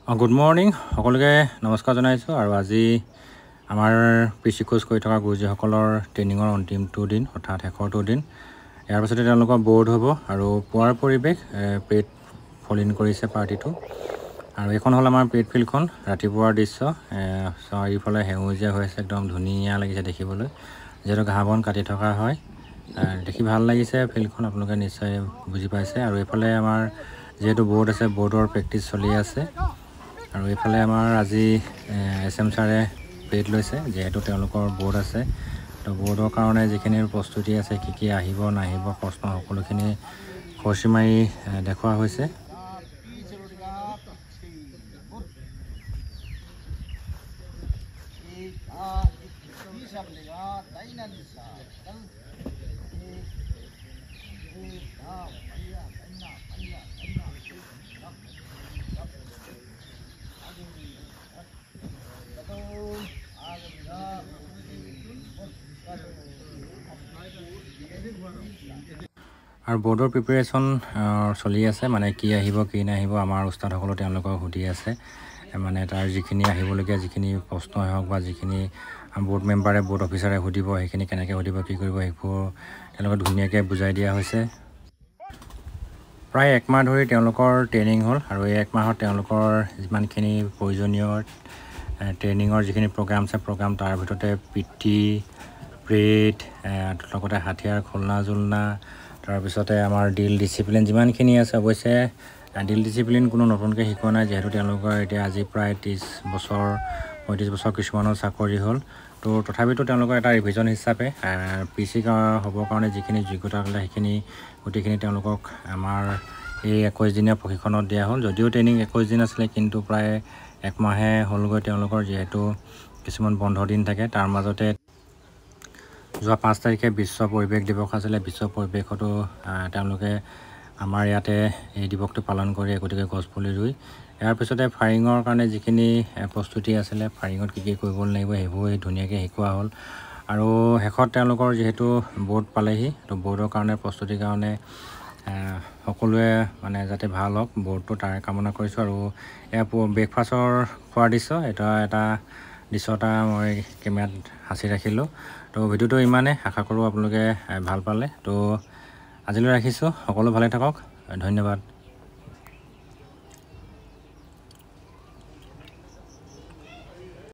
Good morning সকলোকে নমস্কাৰ জনাইছোঁ আৰু আজি আমাৰ পিচি কোচ কৰি থকা গুৰুজীসকলৰ ট্ৰেইনিঙৰ অন্তিমটো দিন অৰ্থাৎ শেষৰটো দিন। ইয়াৰ পাছতে তেওঁলোকৰ বৰ্ড হ'ব আৰু পুৱাৰ পৰিৱেশ পেড ফল ইন কৰিছে পাৰ্টিটো। আৰু এইখন হ'ল আমাৰ পেড ফিল্ডখন, ৰাতিপুৱাৰ দৃশ্য। চাৰিওফালে সেউজীয়া হৈ আছে, একদম ধুনীয়া লাগিছে দেখিবলৈ, যিহেতু ঘাঁহ বন কাটি থকা হয়। দেখি ভাল লাগিছে ফিল্ডখন, আপোনালোকে নিশ্চয় বুজি পাইছে। আৰু এইফালে আমাৰ যিহেতু বৰ্ড আছে, বৰ্ডৰ প্ৰেক্টিচ চলি আছে। আৰু এইফালে আমাৰ আজি SM ছাৰে পেড লৈছে, যিহেতু তেওঁলোকৰ বৰ্ড আছে। তো বৰ্ডৰ কাৰণে যিখিনি প্ৰস্তুতি আছে, কি আহিব নাহিব প্ৰশ্ন, সকলোখিনি খৰচি মাৰি দেখুওৱা হৈছে। আৰু বৰ্ডৰ প্ৰিপেৰেশ্যন চলি আছে, মানে কি আহিব কি নাহিব আমাৰ উস্তাদসকলে তেওঁলোকক সুধি আছে। মানে তাৰ যিখিনি আহিবলগীয়া যিখিনি প্ৰশ্নই হওক বা যিখিনি বৰ্ড মেম্বাৰে বৰ্ড অফিচাৰে সুধিব, সেইখিনি কেনেকৈ সুধিব কি কৰিব, সেইবোৰ তেওঁলোকক ধুনীয়াকৈ বুজাই দিয়া হৈছে। প্ৰায় একমাহ ধৰি তেওঁলোকৰ ট্ৰেইনিং হ'ল আৰু এই একমাহত তেওঁলোকৰ যিমানখিনি প্ৰয়োজনীয় ট্ৰেইনিঙৰ যিখিনি প্ৰগ্ৰাম আছে, প্ৰগ্ৰাম তাৰ ভিতৰতে PT, প্ৰেড, লগতে হাথিয়াৰ খুলনা জুলনা, তাৰপিছতে আমাৰ ডিল ডিচিপ্লিন যিমানখিনি আছে। অৱশ্যে ডিল ডিচিপ্লিন কোনো নতুনকৈ শিকোৱা নাই, যিহেতু তেওঁলোকৰ এতিয়া আজি প্ৰায় 35 বছৰ কিছুমানৰ চাকৰি হ'ল। তো তথাপিতো তেওঁলোকৰ এটা ৰিভিজন হিচাপে PC হ'বৰ কাৰণে যিখিনি যোগ্যতা আছিলে সেইখিনি গোটেইখিনি তেওঁলোকক আমাৰ এই 21 দিনীয়া প্ৰশিক্ষণত দিয়া হ'ল। যদিও ট্ৰেইনিং 21 দিন আছিলে, কিন্তু প্ৰায় একমাহে হ'লগৈ তেওঁলোকৰ, যিহেতু কিছুমান বন্ধ দিন থাকে। তাৰ মাজতে যোৱা 5 তাৰিখে বিশ্ব পৰিৱেশ দিৱস আছিলে। বিশ্ব পৰিৱেশতো তেওঁলোকে আমাৰ ইয়াতে এই দিৱসটো পালন কৰি গতিকে গছপুলি ৰুই, ইয়াৰ পিছতে ফায়াৰিঙৰ কাৰণে যিখিনি প্ৰস্তুতি আছিলে, ফায়াৰিঙত কি কৰিব লাগিব সেইবোৰ ধুনীয়াকৈ শিকোৱা হ'ল। আৰু শেষত তেওঁলোকৰ যিহেতু বৰ্ড পালেহি, তো বৰ্ডৰ কাৰণে প্ৰস্তুতিৰ কাৰণে সকলোৱে মানে যাতে ভাল হওক বৰ্ডটো, তাৰে কামনা কৰিছোঁ। আৰু এয়া ব্ৰেকফাষ্টৰ খোৱাৰ দৃশ্য, এটা দৃশ্য এটা মই কেমেৰাত সাঁচি ৰাখিলোঁ। তো ভিডিঅ'টো ইমানেই, আশা কৰোঁ আপোনালোকে ভাল পালে। তো আজিলৈ ৰাখিছোঁ, সকলো ভালে থাকক, ধন্যবাদ।